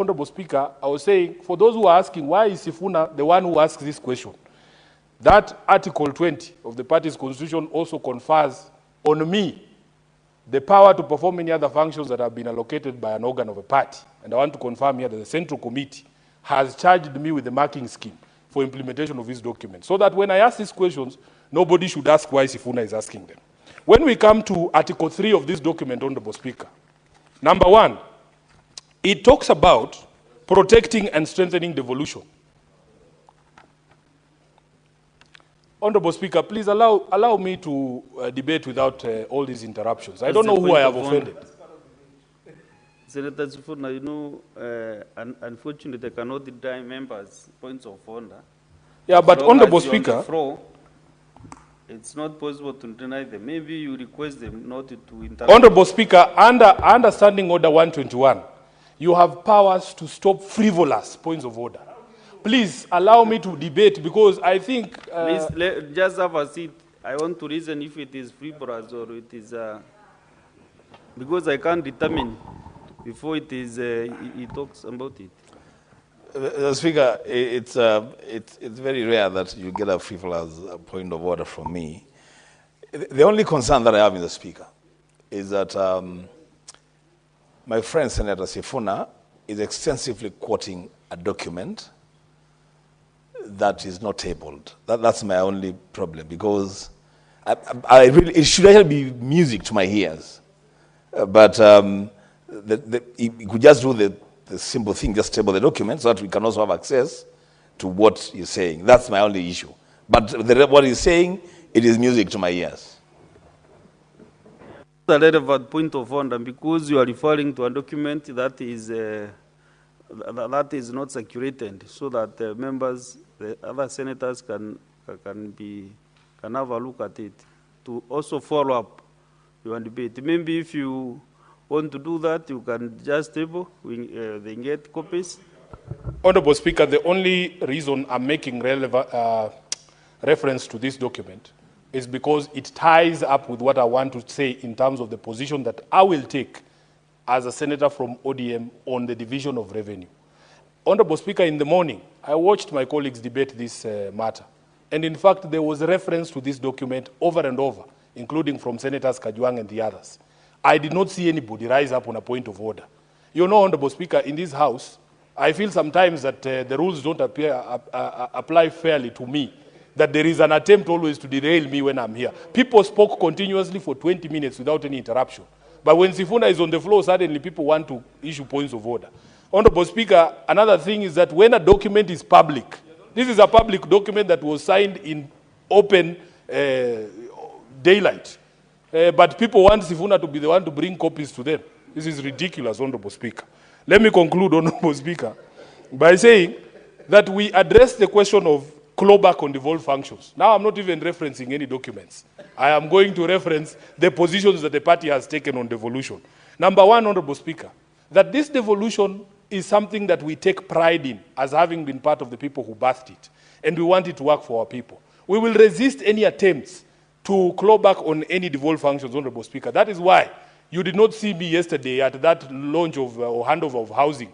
Honorable Speaker, I was saying, for those who are asking, why is Sifuna the one who asks this question? That Article 20 of the party's constitution also confers on me the power to perform any other functions that have been allocated by an organ of a party. And I want to confirm here that the Central Committee has charged me with the marking scheme for implementation of this document. So that when I ask these questions, nobody should ask why Sifuna is asking them. When we come to Article 3 of this document, Honorable Speaker, number 1, it talks about protecting and strengthening devolution. Honorable Speaker, please allow me to debate without all these interruptions. I don't know who I have offended. Senator Sifuna, you know, unfortunately, I cannot deny members' points of order. Yeah, but Honorable Speaker, it's not possible to deny them. Maybe you request them not to interrupt. Honorable Speaker, under Standing Order 121, you have powers to stop frivolous points of order. Please allow me to debate because I think... Please, just have a seat. I want to reason if it is frivolous or it is... because I can't determine before it is, he talks about it. Speaker, it's very rare that you get a frivolous point of order from me. The only concern that I have in the Speaker is that my friend Senator Sifuna is extensively quoting a document that is not tabled. That's my only problem, because I really, it should actually be music to my ears. But you could just do the simple thing, just table the document so that we can also have access to what you're saying. That's my only issue. But what he's saying, it is music to my ears. A relevant point of order, because you are referring to a document that is not circulated, so that the members, the other senators can have a look at it to also follow up your debate. Maybe if you want to do that, you can just table, they get copies. Honorable Speaker, the only reason I'm making relevant reference to this document is because it ties up with what I want to say in terms of the position that I will take as a senator from ODM on the division of revenue. Honorable Speaker, in the morning, I watched my colleagues debate this matter. And in fact, there was a reference to this document over and over, including from Senators Kajwang and the others. I did not see anybody rise up on a point of order. You know, Honorable Speaker, in this House, I feel sometimes that the rules don't apply fairly to me, that there is an attempt always to derail me when I'm here. People spoke continuously for 20 minutes without any interruption. But when Sifuna is on the floor, suddenly people want to issue points of order. Honorable Speaker, another thing is that when a document is public, this is a public document that was signed in open daylight. But people want Sifuna to be the one to bring copies to them. This is ridiculous, Honorable Speaker. Let me conclude, Honorable Speaker, by saying that we address the question of clawback on devolved functions. Now I'm not even referencing any documents. I am going to reference the positions that the party has taken on devolution. Number 1, Honorable Speaker, that this devolution is something that we take pride in as having been part of the people who birthed it. And we want it to work for our people. We will resist any attempts to claw back on any devolved functions, Honorable Speaker. That is why you did not see me yesterday at that launch of or handover of housing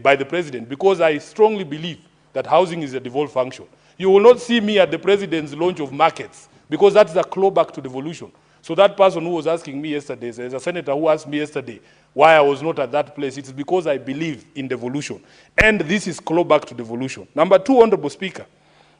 by the President, because I strongly believe that housing is a devolved function. You will not see me at the President's launch of markets, because that's a clawback to devolution. So that person who was asking me yesterday, there's a senator who asked me yesterday why I was not at that place. It's because I believe in devolution. And this is clawback to devolution. Number 2, Honorable Speaker,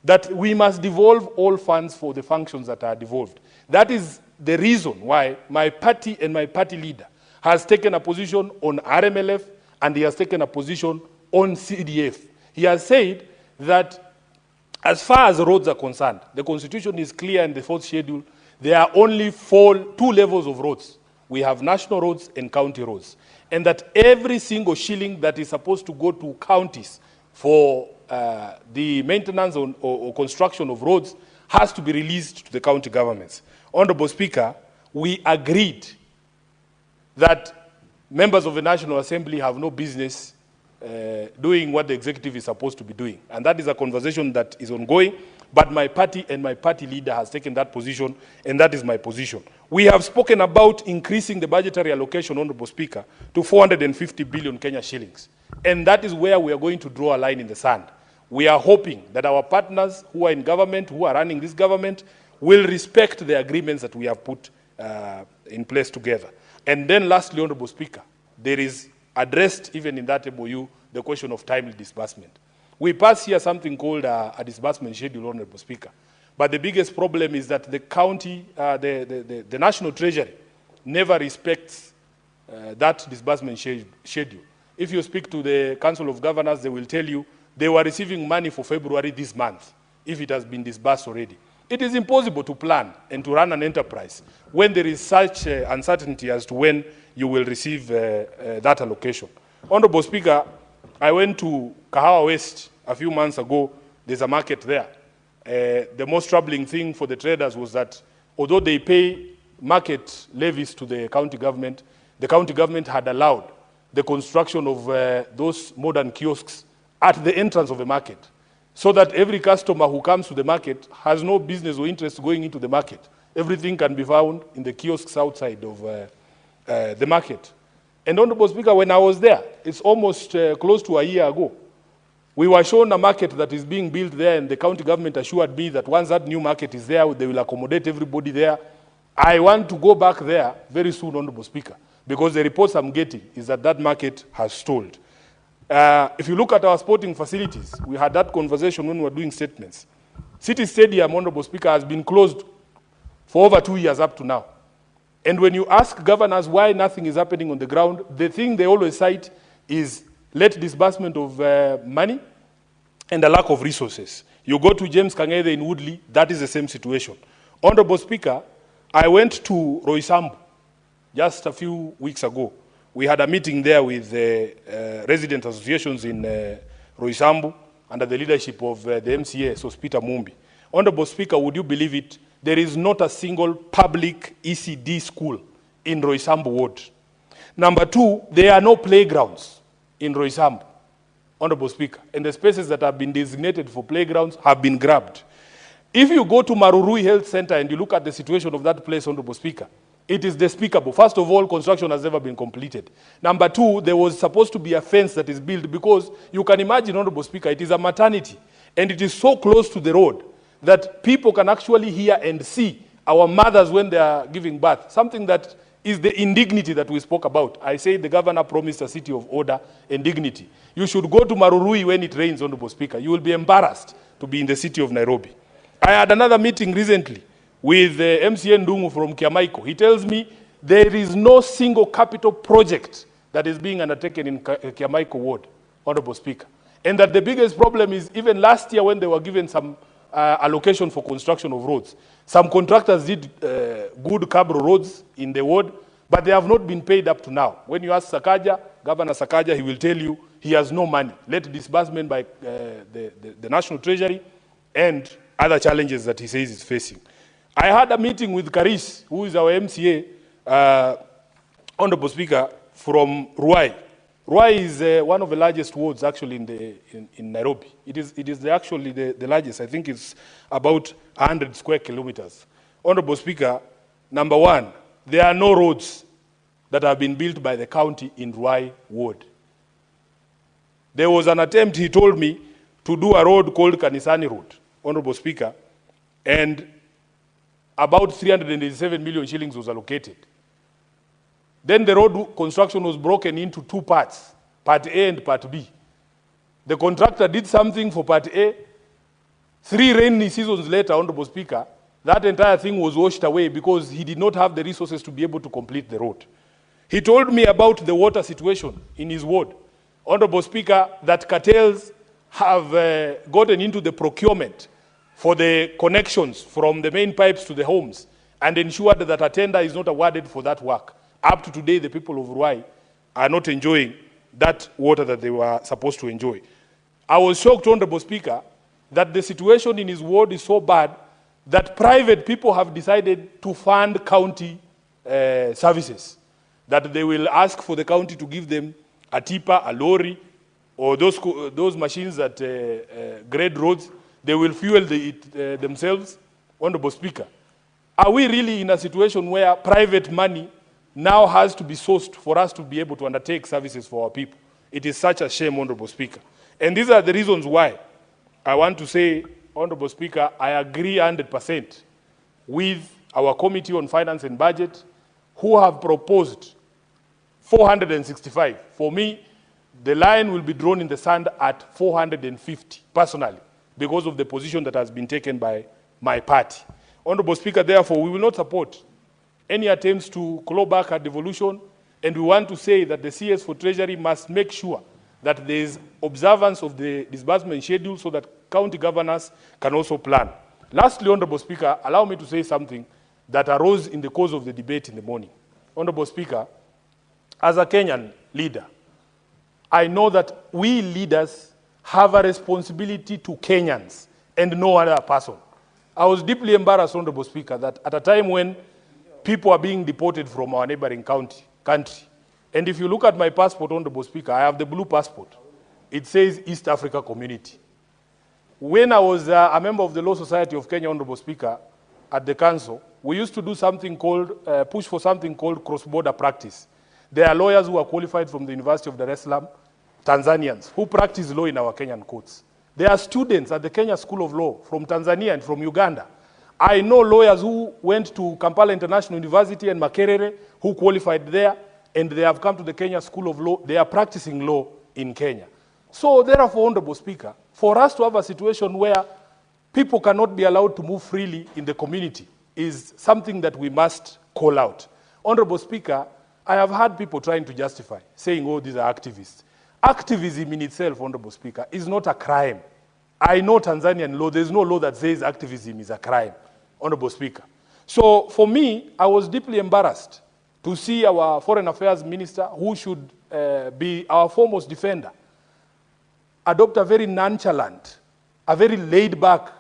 that we must devolve all funds for the functions that are devolved. That is the reason why my party and my party leader has taken a position on RMLF, and he has taken a position on CDF. He has said that as far as roads are concerned, the Constitution is clear in the 4th schedule. There are only 2 levels of roads. We have national roads and county roads. And that every single shilling that is supposed to go to counties for the maintenance or construction of roads has to be released to the county governments. Honorable Speaker, we agreed that members of the National Assembly have no business doing what the executive is supposed to be doing. And that is a conversation that is ongoing, but my party and my party leader has taken that position, and that is my position. We have spoken about increasing the budgetary allocation, Honorable Speaker, to 450 billion Kenya shillings. And that is where we are going to draw a line in the sand. We are hoping that our partners who are in government, who are running this government, will respect the agreements that we have put in place together. And then lastly, Honorable Speaker, there is addressed even in that MOU the question of timely disbursement. We pass here something called a disbursement schedule, Honorable Speaker. But the biggest problem is that the county, the National Treasury never respects that disbursement schedule. If you speak to the Council of Governors, they will tell you they were receiving money for February this month, if it has been disbursed already. It is impossible to plan and to run an enterprise when there is such uncertainty as to when you will receive that allocation. Honorable Speaker, I went to Kahawa West a few months ago. There's a market there. The most troubling thing for the traders was that although they pay market levies to the county government had allowed the construction of those modern kiosks at the entrance of the market, so that every customer who comes to the market has no business or interest going into the market. Everything can be found in the kiosks outside of the market. And Honorable Speaker, when I was there, it's almost close to a year ago, we were shown a market that is being built there, and the county government assured me that once that new market is there, they will accommodate everybody there. I want to go back there very soon, Honorable Speaker, because the reports I'm getting is that that market has stalled. If you look at our sporting facilities, we had that conversation when we were doing statements. City Stadium, Honorable Speaker, has been closed for over 2 years up to now. And when you ask governors why nothing is happening on the ground, the thing they always cite is late disbursement of money and a lack of resources. You go to James Kangede in Woodley, that is the same situation. Honorable Speaker, I went to Roysambu just a few weeks ago. We had a meeting there with resident associations in Roysambu under the leadership of the MCA, so Peter Mumbi. Honorable Speaker, would you believe it? There is not a single public ECD school in Roysambu ward. Number two, there are no playgrounds in Roysambu, Honorable Speaker, and the spaces that have been designated for playgrounds have been grabbed. If you go to Marurui Health Center and you look at the situation of that place, Honorable Speaker, it is despicable. First of all, construction has never been completed. Number two, there was supposed to be a fence that is built because you can imagine, Honorable Speaker, it is a maternity and it is so close to the road that people can actually hear and see our mothers when they are giving birth, something that is the indignity that we spoke about. I say the governor promised a city of order and dignity. You should go to Marurui when it rains, Honorable Speaker. You will be embarrassed to be in the city of Nairobi. I had another meeting recently with MCN Ndungu from Kiamaiko. He tells me there is no single capital project that is being undertaken in Kiamaiko ward, Honorable Speaker. And that the biggest problem is even last year when they were given some allocation for construction of roads, some contractors did good cabro roads in the ward, but they have not been paid up to now. When you ask Sakaja, Governor Sakaja, he will tell you he has no money. Late disbursement by the National Treasury and other challenges that he says is facing. I had a meeting with Karis, who is our MCA, Honorable Speaker, from Ruai. Ruai is one of the largest wards actually in Nairobi. It is actually the largest. I think it's about 100 square kilometers. Honorable Speaker, number one, there are no roads that have been built by the county in Ruai ward. There was an attempt, he told me, to do a road called Kanisani Road, Honorable Speaker, and about 387 million shillings was allocated. Then the road construction was broken into two parts, Part A and Part B. The contractor did something for Part A. 3 rainy seasons later, Honorable Speaker, that entire thing was washed away because he did not have the resources to be able to complete the road. He told me about the water situation in his ward, Honorable Speaker, that cartels have gotten into the procurement for the connections from the main pipes to the homes and ensured that a tender is not awarded for that work. Up to today, the people of Ruai are not enjoying that water that they were supposed to enjoy. I was shocked, Honorable Speaker, that the situation in his ward is so bad that private people have decided to fund county services, that they will ask for the county to give them a tipper, a lorry, or those machines that grade roads. They will fuel it themselves. Honorable Speaker, are we really in a situation where private money now has to be sourced for us to be able to undertake services for our people? It is such a shame, Honorable Speaker. And these are the reasons why I want to say, Honorable Speaker, I agree 100% with our Committee on Finance and Budget, who have proposed 465. For me, the line will be drawn in the sand at 450, personally, because of the position that has been taken by my party. Honorable Speaker, therefore, we will not support any attempts to claw back our devolution, and we want to say that the CS for Treasury must make sure that there is observance of the disbursement schedule so that county governors can also plan. Lastly, Honorable Speaker, allow me to say something that arose in the course of the debate in the morning. Honorable Speaker, as a Kenyan leader, I know that we leaders have a responsibility to Kenyans and no other person. I was deeply embarrassed, Honorable Speaker, that at a time when people are being deported from our neighboring country, and if you look at my passport, Honorable Speaker, I have the blue passport. It says East Africa Community. When I was a member of the Law Society of Kenya, Honorable Speaker, at the council, we used to do something called, push for something called cross-border practice. There are lawyers who are qualified from the University of Dar es Salaam, Tanzanians, who practice law in our Kenyan courts. There are students at the Kenya School of Law from Tanzania and from Uganda. I know lawyers who went to Kampala International University and Makerere, who qualified there, and they have come to the Kenya School of Law. They are practicing law in Kenya. So therefore, Honorable Speaker, for us to have a situation where people cannot be allowed to move freely in the community is something that we must call out. Honorable Speaker, I have heard people trying to justify, saying, oh, these are activists. Activism in itself, Honorable Speaker, is not a crime. I know Tanzanian law, there's no law that says activism is a crime, Honorable Speaker. So for me, I was deeply embarrassed to see our Foreign Affairs Minister, who should be our foremost defender, adopt a very nonchalant, a very laid-back,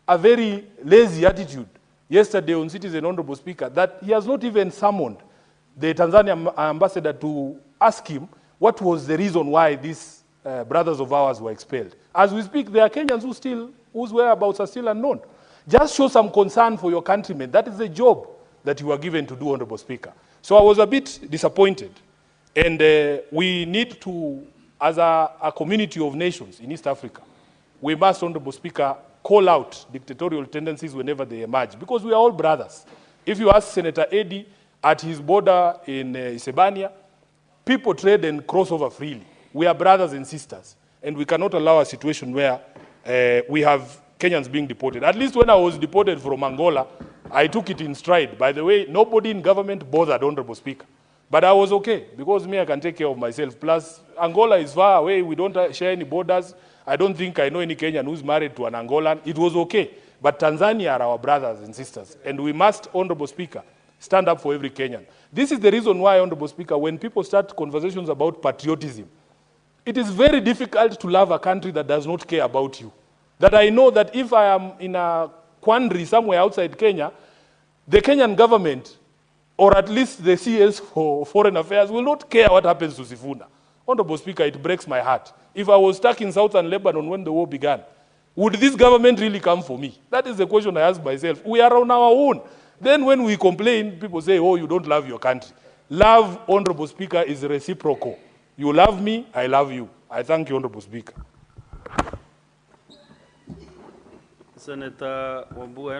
a very lazy attitude yesterday on Citizen, Honorable Speaker, that he has not even summoned the Tanzanian ambassador to ask him what was the reason why these brothers of ours were expelled. As we speak, there are Kenyans whose whereabouts are still unknown. Just show some concern for your countrymen. That is the job that you are given to do, Honorable Speaker. So I was a bit disappointed. And we need to, as a community of nations in East Africa, we must, Honorable Speaker, call out dictatorial tendencies whenever they emerge, because we are all brothers. If you ask Senator Eddie at his border in Isebania, people trade and cross over freely. We are brothers and sisters, and we cannot allow a situation where we have Kenyans being deported. At least when I was deported from Angola, I took it in stride. By the way, nobody in government bothered, Honorable Speaker. But I was okay, because me, I can take care of myself. Plus, Angola is far away. We don't share any borders. I don't think I know any Kenyan who's married to an Angolan. It was okay. But Tanzania are our brothers and sisters. And we must, Honorable Speaker, stand up for every Kenyan. This is the reason why, Honorable Speaker, when people start conversations about patriotism, it is very difficult to love a country that does not care about you. That I know that if I am in a quandary somewhere outside Kenya, the Kenyan government, or at least the CS for Foreign Affairs, will not care what happens to Sifuna. Honorable Speaker, it breaks my heart. If I was stuck in southern Lebanon when the war began, would this government really come for me? That is the question I ask myself. We are on our own. Then when we complain, people say, oh, you don't love your country. Love, Honorable Speaker, is reciprocal. You love me, I love you. I thank you, Honorable Speaker. Senator Wambua.